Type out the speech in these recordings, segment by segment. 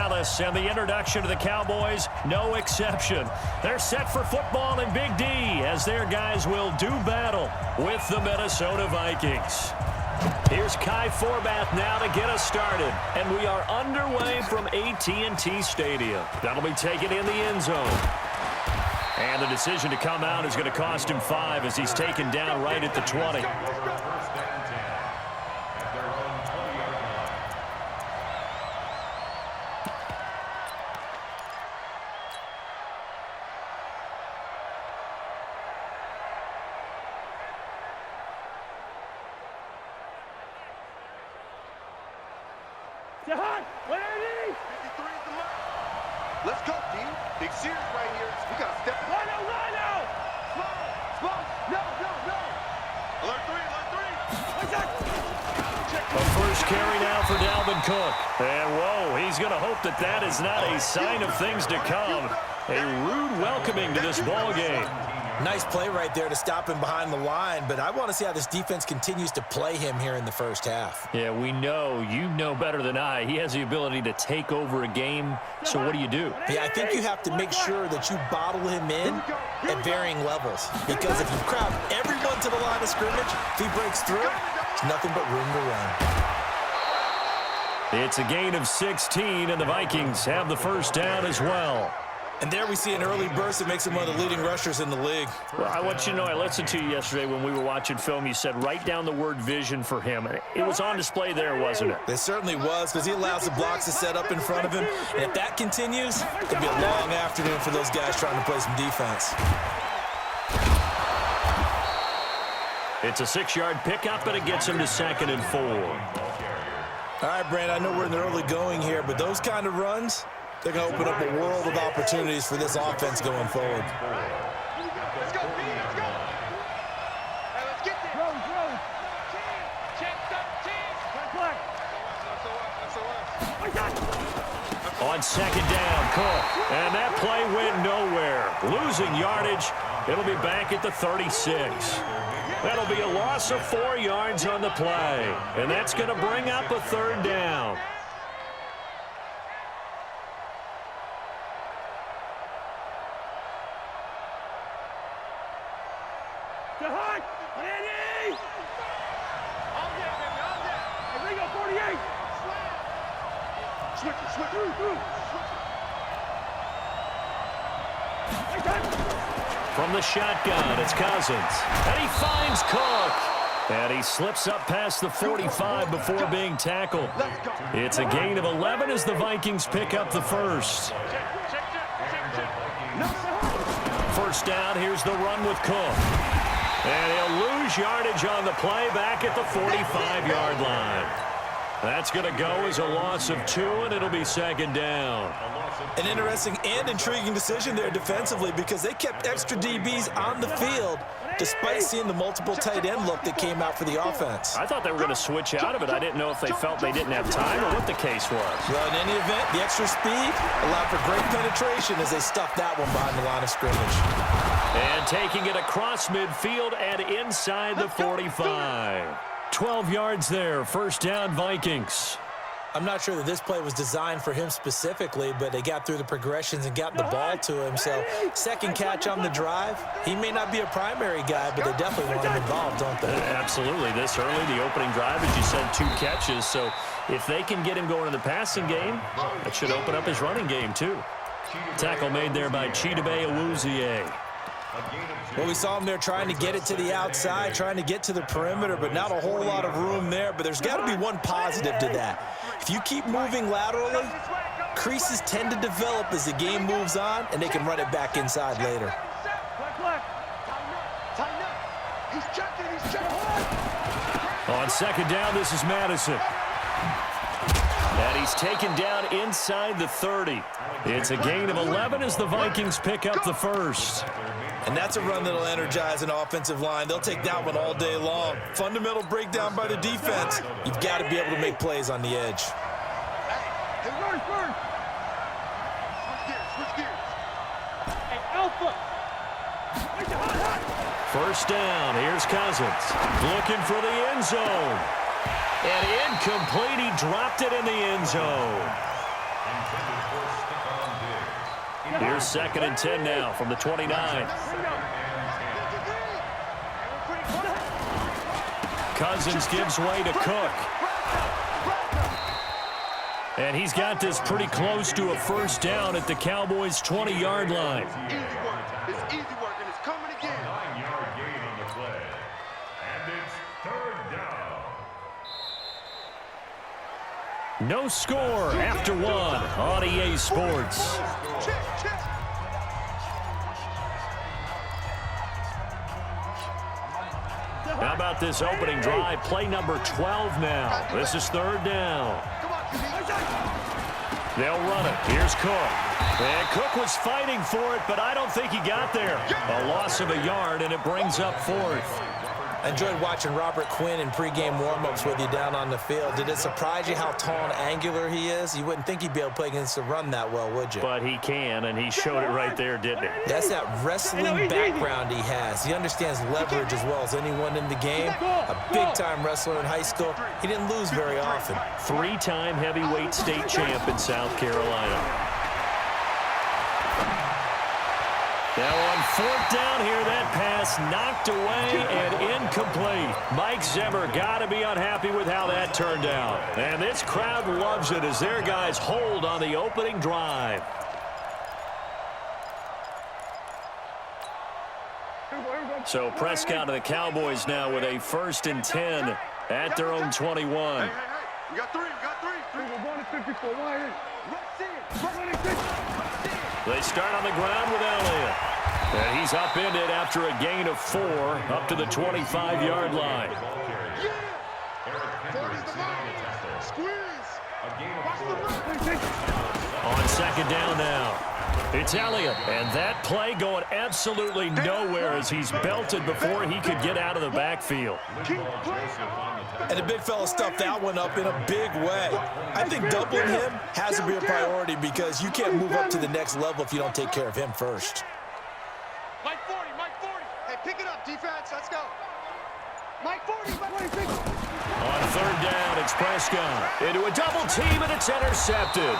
Dallas, and the introduction to the Cowboys, no exception. They're set for football in Big D as their guys will do battle with the Minnesota Vikings. Here's Kai Forbath now to get us started, and we are underway from AT&T Stadium. That'll be taken in the end zone. And the decision to come out is going to cost him 5 as he's taken down right at the 20. Let's go, team. Big series right here. We got to step up. Rhino! Small. No. Alert 3. A first carry now for Dalvin Cook. And, whoa, he's going to hope that that is not a sign of things to come. A rude welcoming to this ball game. Nice play right there to stop him behind the line, but I want to see how this defense continues to play him here in the first half. Yeah, we know. You know better than I. He has the ability to take over a game, so what do you do? Yeah, I think you have to make sure that you bottle him in at varying levels, because if you crowd everyone to the line of scrimmage, if he breaks through, there's nothing but room to run. It's a gain of 16, and the Vikings have the first down as well. And there we see an early burst that makes him one of the leading rushers in the league. Well, I want you to know, I listened to you yesterday when we were watching film. You said write down the word vision for him. It was on display there, wasn't it? It certainly was, because he allows the blocks to set up in front of him. And if that continues, it could be a long afternoon for those guys trying to play some defense. It's a 6-yard pickup, and it gets him to 2nd and 4. All right, Brand, I know we're in the early going here, but those kind of runs, they're going to open up a world of opportunities for this offense going forward. Let's go, B. Let's go. Hey, let's get there. Road. Check. On 2nd down, Cook. And that play went nowhere. Losing yardage. It'll be back at the 36. That'll be a loss of 4 yards on the play. And that's going to bring up a 3rd down. From the shotgun, it's Cousins. And he finds Cook. And he slips up past the 45 before being tackled. It's a gain of 11 as the Vikings pick up the first. First down, here's the run with Cook. And he'll lose yardage on the play back at the 45-yard line. That's going to go as a loss of 2, and it'll be 2nd down. An interesting and intriguing decision there defensively, because they kept extra DBs on the field despite seeing the multiple tight end look that came out for the offense. I thought they were going to switch out of it. I didn't know if they felt they didn't have time or what the case was. Well, in any event, the extra speed allowed for great penetration as they stuffed that one behind the line of scrimmage. And taking it across midfield and inside the 45. 12 yards there, first down Vikings. I'm not sure that this play was designed for him specifically, but they got through the progressions and got the ball to him. So, second catch on the drive. He may not be a primary guy, but they definitely want him involved, don't they? Absolutely. This early, the opening drive, as you said, 2 catches. So, if they can get him going in the passing game, that should open up his running game, too. Tackle made there by Chidobe Awuzie. Well, we saw him there trying to get it to the outside, trying to get to the perimeter, but not a whole lot of room there. But there's got to be one positive to that. If you keep moving laterally, creases tend to develop as the game moves on, and they can run it back inside later. On 2nd down, this is Madison. And he's taken down inside the 30. It's a gain of 11 as the Vikings pick up the first. And that's a run that'll energize an offensive line. They'll take that one all day long. Fundamental breakdown by the defense. You've got to be able to make plays on the edge. First down, here's Cousins. Looking for the end zone. And incomplete, he dropped it in the end zone. Here's 2nd and 10 now from the 29. Cousins gives way to Cook. And he's got this pretty close to a first down at the Cowboys' 20-yard line. Easy work. It's easy work, and it's coming again. 9-yard gain on the play. And it's 3rd down. No score after 1 on EA Sports. How about this opening drive? Play number 12 now. This is 3rd down. They'll run it. Here's Cook. And Cook was fighting for it, but I don't think he got there. A loss of a yard, and it brings up 4th. I enjoyed watching Robert Quinn in pregame warm-ups with you down on the field. Did it surprise you how tall and angular he is? You wouldn't think he'd be able to play against the run that well, would you? But he can, and he showed it right there, didn't he? That's that wrestling background he has. He understands leverage as well as anyone in the game. A big-time wrestler in high school. He didn't lose very often. 3-time heavyweight state champ in South Carolina. Now on 4th down here, that pass knocked away and incomplete. Mike Zimmer got to be unhappy with how that turned out. And this crowd loves it as their guys hold on the opening drive. So Prescott and the Cowboys now with a 1st and 10 at their own 21. Hey, we got 3. They start on the ground with Elliott. And he's upended after a gain of 4 up to the 25-yard line. On 2nd down now. It's Elliott, and that play going absolutely nowhere as he's belted before he could get out of the backfield. And the big fella stuffed that one up in a big way. I think doubling him has to be a priority because you can't move up to the next level if you don't take care of him first. Mike 40. Hey, pick it up, defense. Let's go. Mike 40. On 3rd down, it's Prescott into a double team, and it's intercepted.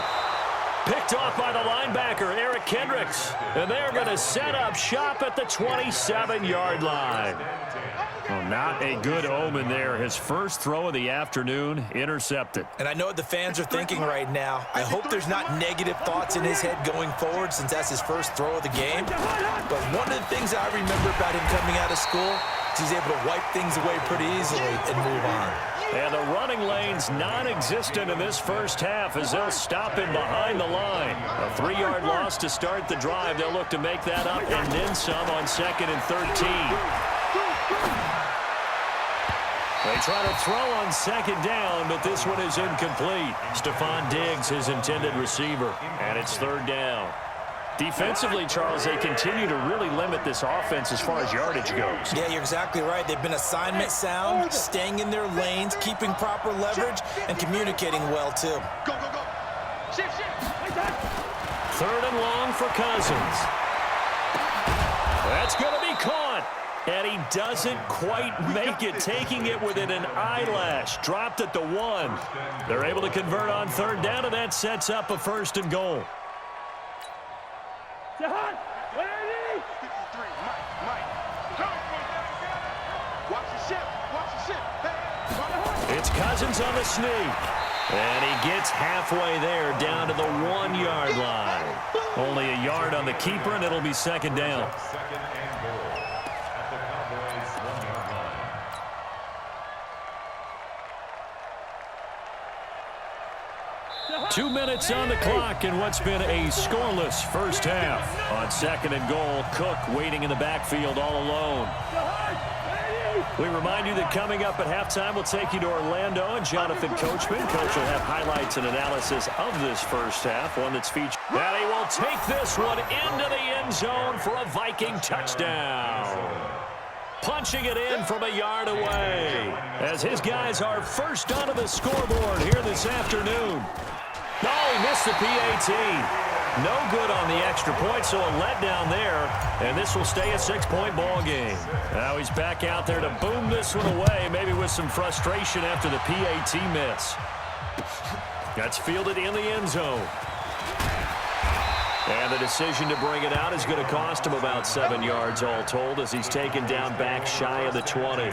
Picked off by the linebacker, Eric Kendricks. And they're going to set up shop at the 27-yard line. Well, not a good omen there. His first throw of the afternoon intercepted. And I know what the fans are thinking right now. I hope there's not negative thoughts in his head going forward since that's his first throw of the game. But one of the things I remember about him coming out of school is he's able to wipe things away pretty easily and move on. And the running lane's non-existent in this first half as they'll stop him behind the line. A 3-yard loss to start the drive. They'll look to make that up and then some on 2nd and 13. They try to throw on 2nd down, but this one is incomplete. Stephon Diggs, his intended receiver, and it's 3rd down. Defensively, Charles, they continue to really limit this offense as far as yardage goes. Yeah, you're exactly right. They've been assignment sound, staying in their lanes, keeping proper leverage, and communicating well, too. Go. Shift. 3rd and long for Cousins. That's going to be caught. And he doesn't quite make it, taking it within an eyelash. Dropped at the 1. They're able to convert on 3rd down, and that sets up a 1st and goal. It's Cousins on the sneak. And he gets halfway there down to the 1-yard line. Only a yard on the keeper, and it'll be 2nd down. 2nd and goal at the Cowboys' 1-yard line. 2 minutes on the clock in what's been a scoreless first half. On 2nd and goal, Cook waiting in the backfield all alone. We remind you that coming up at halftime, we'll take you to Orlando and Jonathan Coachman. Coach will have highlights and analysis of this first half, one that's featured. And he will take this one into the end zone for a Viking touchdown. Punching it in from a yard away as his guys are first onto the scoreboard here this afternoon. Oh, he missed the PAT. No good on the extra point, so a letdown there. And this will stay a 6-point ball game. Now he's back out there to boom this one away, maybe with some frustration after the PAT miss. That's fielded in the end zone. And the decision to bring it out is going to cost him about 7 yards all told as he's taken down back shy of the 20.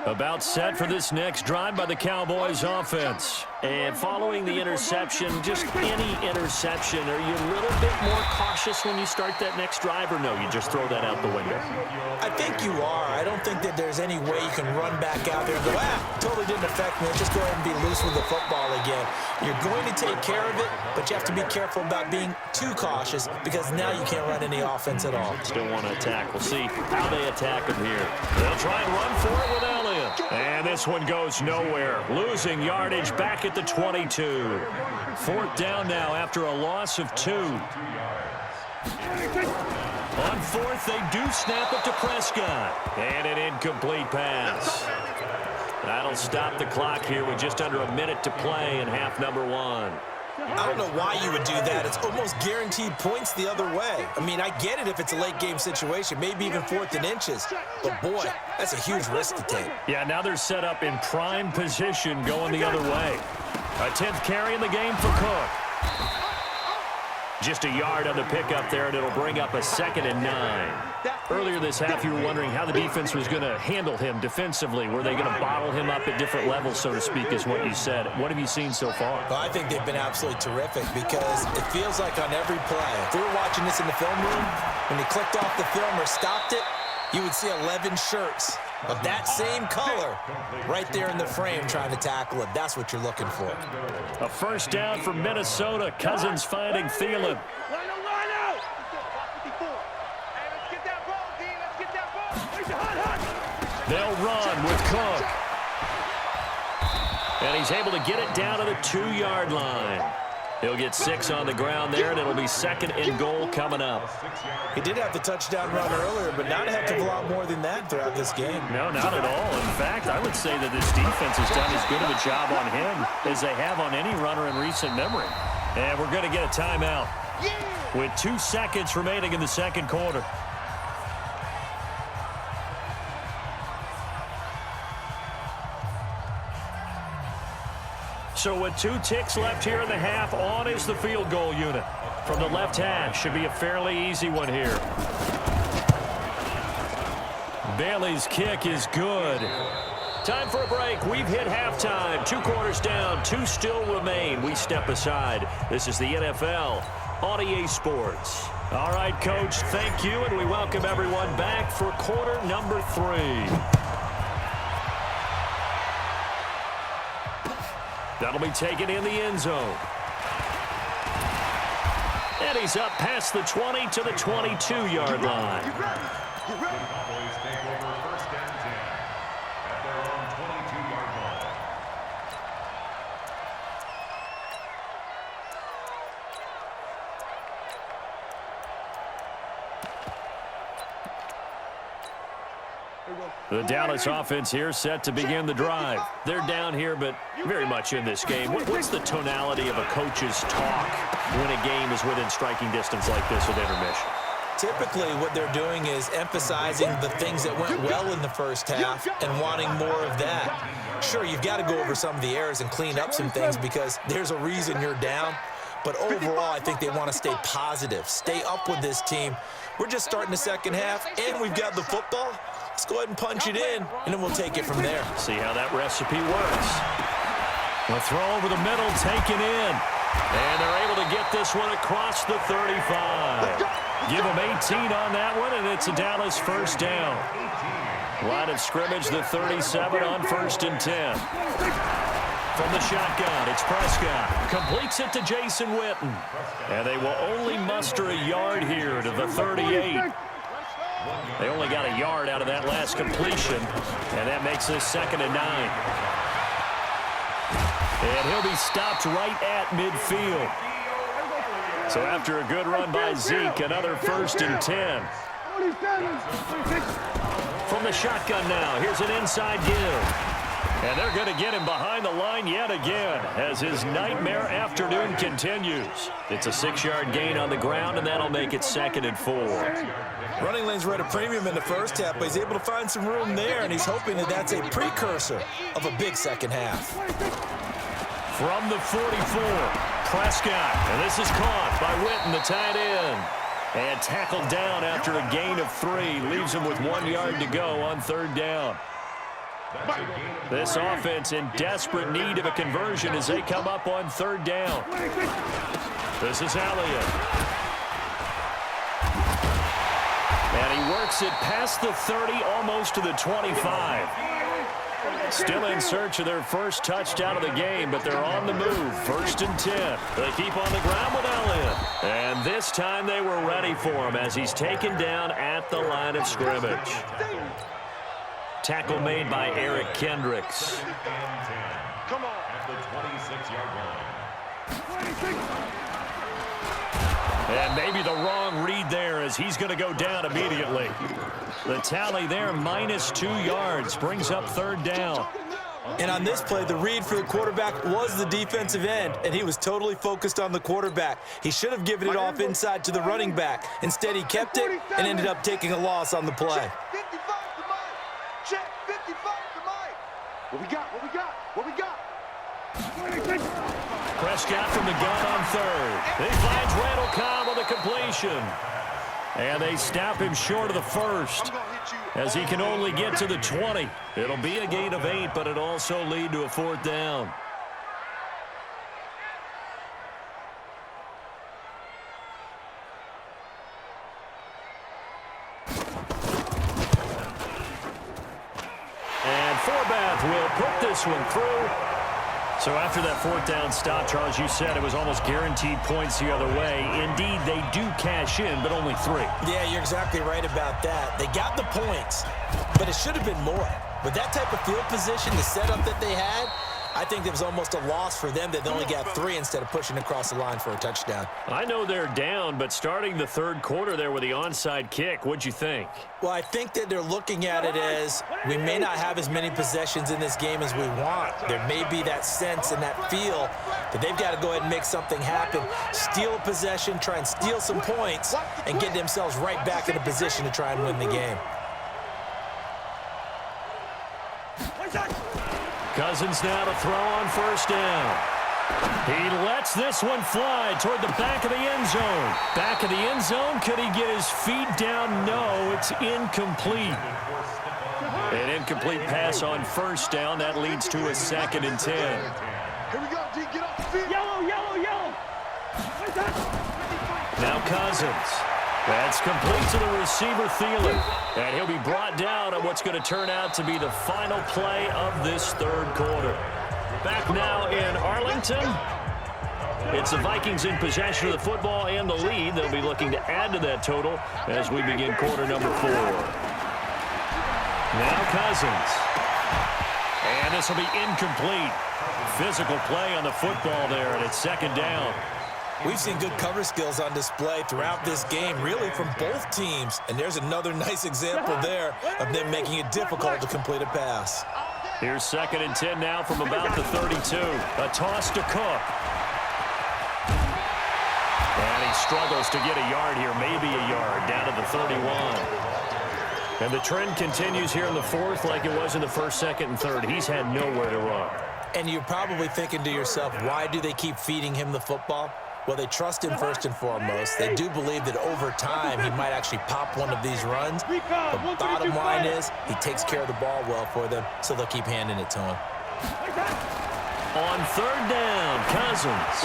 About set for this next drive by the Cowboys offense. And following the interception, just any interception, are you a little bit more cautious when you start that next drive, or no, you just throw that out the window? I think you are. I don't think that there's any way you can run back out there and go, totally didn't affect me. Let's just go ahead and be loose with the football again. You're going to take care of it, but you have to be careful about being too cautious because now you can't run any offense at all. Still want to attack. We'll see how they attack him here. They'll try and run for it with Elliott. And this one goes nowhere. Losing yardage back at the 22. Fourth down now after a loss of 2. On fourth, they do snap it to Prescott. And an incomplete pass. That'll stop the clock here with just under a minute to play in half number 1. I don't know why you would do that. It's almost guaranteed points the other way. I mean, I get it if it's a late game situation, maybe even 4th and inches. But, boy, that's a huge risk to take. Yeah, now they're set up in prime position going the other way. A 10th carry in the game for Cook. Just a yard on the pickup there, and it'll bring up a 2nd and 9. Earlier this half, you were wondering how the defense was going to handle him defensively. Were they going to bottle him up at different levels, so to speak, is what you said. What have you seen so far? Well, I think they've been absolutely terrific because it feels like on every play, if we were watching this in the film room, when he clicked off the film or stopped it, you would see 11 shirts of that same color right there in the frame trying to tackle him. That's what you're looking for. A first down for Minnesota. Cousins finding Thielen. They'll run with Cook. And he's able to get it down to the 2-yard line. He'll get 6 on the ground there, and it'll be 2nd and goal coming up. He did have the touchdown run earlier, but not a heck of a lot more than that throughout this game. No, not at all. In fact, I would say that this defense has done as good of a job on him as they have on any runner in recent memory. And we're going to get a timeout with 2 seconds remaining in the second quarter. So with 2 ticks left here in the half, on is the field goal unit. From the left hash, should be a fairly easy one here. Bailey's kick is good. Time for a break. We've hit halftime. 2 quarters down, 2 still remain. We step aside. This is the NFL on EA Sports. All right, Coach, thank you, and we welcome everyone back for quarter number 3. That'll be taken in the end zone. And he's up past the 20 to the 22-yard line. Cowboys take over first and 10 at their own 22-yard line. The Dallas offense here set to begin the drive. They're down here, but very much in this game. What's the tonality of a coach's talk when a game is within striking distance like this with intermission? Typically, what they're doing is emphasizing the things that went well in the first half and wanting more of that. Sure, you've got to go over some of the errors and clean up some things because there's a reason you're down. But overall, I think they want to stay positive, stay up with this team. We're just starting the second half, and we've got the football. Let's go ahead and punch it in, and then we'll take it from there. See how that recipe works. A throw over the middle, taken in. And they're able to get this one across the 35. Give them 18 on that one, and it's a Dallas first down. Line of scrimmage, the 37 on 1st and 10. From the shotgun, it's Prescott. Completes it to Jason Witten. And they will only muster a yard here to the 38. They only got a yard out of that last completion, and that makes this 2nd and 9. And he'll be stopped right at midfield. So after a good run by Zeke, another 1st and 10. From the shotgun now, here's an inside give. And they're going to get him behind the line yet again as his nightmare afternoon continues. It's a 6-yard gain on the ground, and that'll make it 2nd and 4. Running lanes were at a premium in the first half, but he's able to find some room there, and he's hoping that that's a precursor of a big second half. From the 44, Prescott, and this is caught by Witten, the tight end. And tackled down after a gain of 3, leaves him with 1 yard to go on 3rd down. This offense in desperate need of a conversion as they come up on 3rd down. This is Elliott. And he works it past the 30, almost to the 25. Still in search of their first touchdown of the game, but they're on the move. 1st and 10. They keep on the ground with Elliott. And this time they were ready for him as he's taken down at the line of scrimmage. Tackle made by Eric Kendricks. Come on. At the 26-yard line. And maybe the wrong read there as he's going to go down immediately. The tally there, -2 yards, brings up 3rd down. And on this play, the read for the quarterback was the defensive end, and he was totally focused on the quarterback. He should have given it off inside to the running back. Instead, he kept it and ended up taking a loss on the play. Check 55 to Mike. What we got? What we got? What we got? Prescott from the gun on 3rd. He finds Randall Cobb on the completion. And they stop him short of the 1st as he can only get to the 20. It'll be a gain of 8, but it'll also lead to a 4th down. And Forbath will put this one through. So after that 4th down stop, Charles, you said it was almost guaranteed points the other way. Indeed, they do cash in, but only 3. Yeah, you're exactly right about that. They got the points, but it should have been more. With that type of field position, the setup that they had, I think it was almost a loss for them that they only got 3 instead of pushing across the line for a touchdown. I know they're down, but starting the 3rd quarter there with the onside kick, what'd you think? Well, I think that they're looking at it as we may not have as many possessions in this game as we want. There may be that sense and that feel that they've got to go ahead and make something happen, steal a possession, try and steal some points, and get themselves right back in a position to try and win the game. Cousins now to throw on 1st down. He lets this one fly toward the back of the end zone. Back of the end zone, could he get his feet down? No, it's incomplete. An incomplete pass on 1st down. That leads to a 2nd and 10. Here we go, D. Get off the field. Yellow, yellow, yellow. Now Cousins. That's complete to the receiver, Thielen. And he'll be brought down on what's going to turn out to be the final play of this 3rd quarter. Back now in Arlington. It's the Vikings in possession of the football and the lead. They'll be looking to add to that total as we begin quarter number 4. Now Cousins. And this will be incomplete. Physical play on the football there, and it's 2nd down. We've seen good cover skills on display throughout this game, really from both teams. And there's another nice example there of them making it difficult to complete a pass. Here's 2nd and 10 now from about the 32. A toss to Cook. And he struggles to get a yard here, maybe a yard, down to the 31. And the trend continues here in the 4th like it was in the 1st, 2nd, and 3rd. He's had nowhere to run. And you're probably thinking to yourself, why do they keep feeding him the football? Well, they trust him first and foremost. They do believe that over time he might actually pop one of these runs. But bottom line is he takes care of the ball well for them, so they'll keep handing it to him. On 3rd down, Cousins.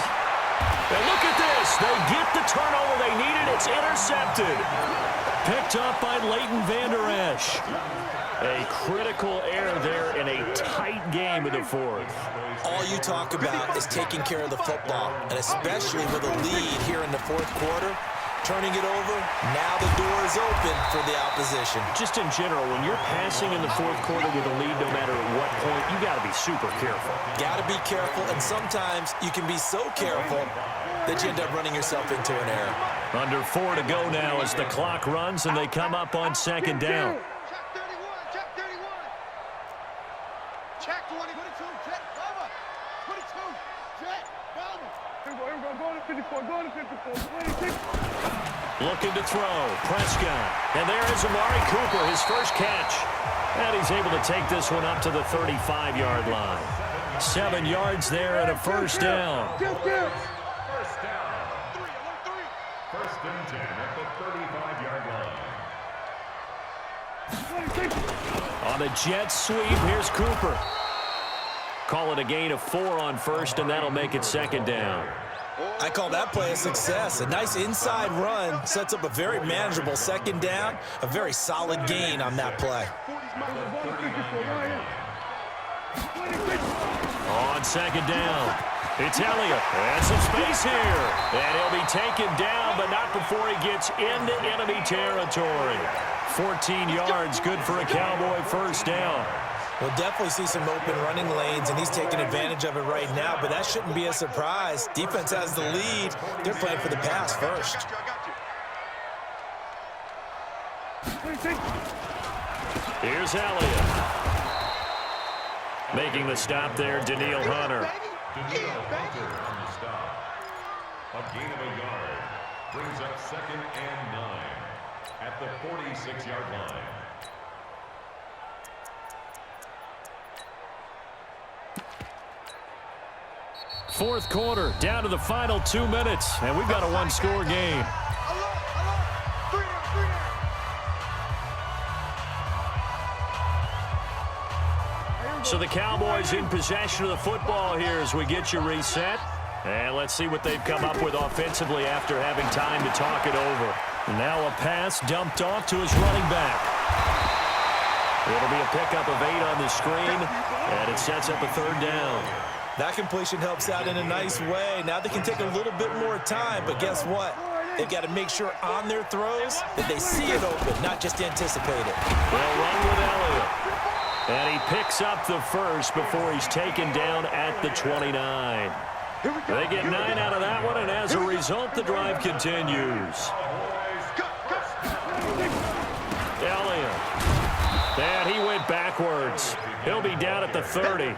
And look at this. They get the turnover they needed. It's intercepted. Picked up by Leighton Vander Esch. A critical error there in a tight game in the 4th. All you talk about is taking care of the football, and especially with a lead here in the 4th quarter, turning it over, now the door is open for the opposition. Just in general, when you're passing in the 4th quarter with a lead, no matter at what point, you got to be super careful. Got to be careful, and sometimes you can be so careful that you end up running yourself into an error. Under 4 to go now as the clock runs, and they come up on 2nd down. Check 20. 22, check, cover. 22, check, cover. Here we go, go to 54, go to 54, 26. Looking to throw, Prescott. And there is Amari Cooper, his first catch. And he's able to take this one up to the 35-yard line. 7 yards there and a first down. First down. 1st and 10 at the 35-yard line. On a jet sweep, here's Cooper. Call it a gain of 4 on first, and that'll make it 2nd down. I call that play a success. A nice inside run sets up a very manageable 2nd down. A very solid gain on that play. On 2nd down, it's Elliott. And some space here. And he'll be taken down, but not before he gets into enemy territory. 14 yards, good for a Cowboy first down. We'll definitely see some open running lanes, and he's taking advantage of it right now, but that shouldn't be a surprise. Defense has the lead. They're playing for the pass first. Here's Elliott. Making the stop there, Danielle Hunter. Danielle Hunter on the stop. A gain of a yard. Brings up 2nd and 9 at the 46-yard line. Fourth quarter, down to the final 2 minutes, and we've got a one-score game. So the Cowboys in possession of the football here as we get you reset. And let's see what they've come up with offensively after having time to talk it over. Now a pass dumped off to his running back. It'll be a pickup of 8 on the screen, and it sets up a 3rd down. That completion helps out in a nice way. Now they can take a little bit more time, but guess what? They've got to make sure on their throws that they see it open, not just anticipate it. They'll run with Elliott. And he picks up the first before he's taken down at the 29. They get 9 out of that one, and as a result, the drive continues. Elliott. And he went backwards. He'll be down at the 30.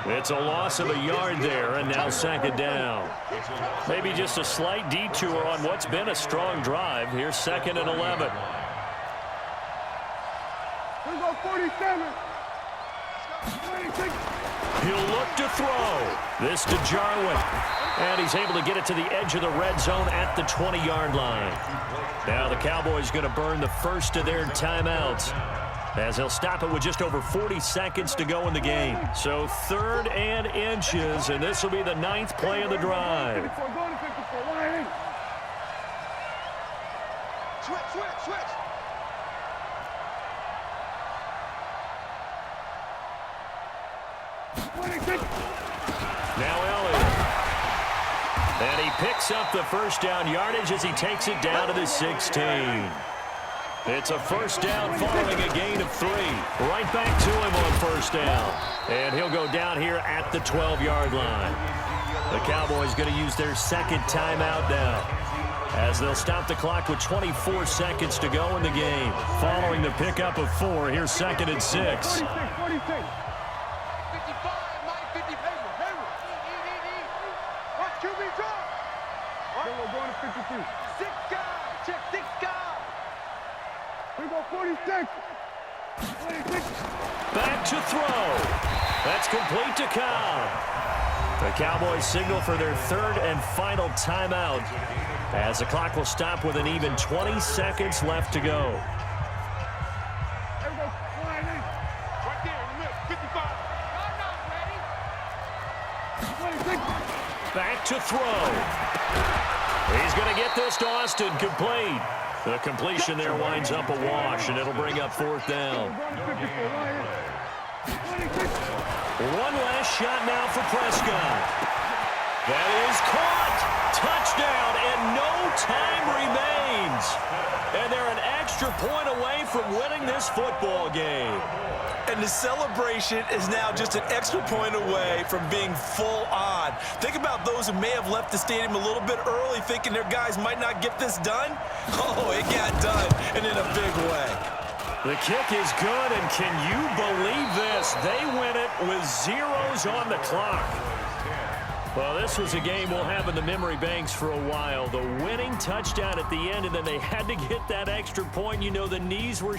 It's a loss of a yard there, and now 2nd down. Maybe just a slight detour on what's been a strong drive. Here's 2nd and 11. Here we go, 47. 26. He'll look to throw. This to Jarwin. And he's able to get it to the edge of the red zone at the 20-yard line. Now the Cowboys going to burn the first of their timeouts, as they'll stop it with just over 40 seconds to go in the game. So 3rd and inches, and this will be the 9th play of the drive. Switch. Now Elliott. And he picks up the first down yardage as he takes it down to the 16. It's a first down following a gain of 3. Right back to him on first down. And he'll go down here at the 12-yard line. The Cowboys going to use their 2nd timeout now, as they'll stop the clock with 24 seconds to go in the game. Following the pickup of 4, here's 2nd and 6. 46. We're going to 52. 6 guys. Check 6 guys. We go 46. 26. Back to throw. That's complete to Cobb. The Cowboys signal for their 3rd and final timeout, as the clock will stop with an even 20 seconds left to go. There we go. Right there in the middle. 55. I'm not ready. 26. Back to throw. He's going to get this to Austin, complete. The completion there winds up a wash, and it'll bring up 4th down. One last shot now for Prescott. That is caught. Touchdown, and no time remains. And they're an extra point away from winning this football game. And the celebration is now just an extra point away from being full on. Think about those who may have left the stadium a little bit early thinking their guys might not get this done. Oh, it got done, and in a big way. The kick is good, and can you believe this? They win it with zeros on the clock. Well, this was a game we'll have in the memory banks for a while. The winning touchdown at the end, and then they had to get that extra point. You know, the knees were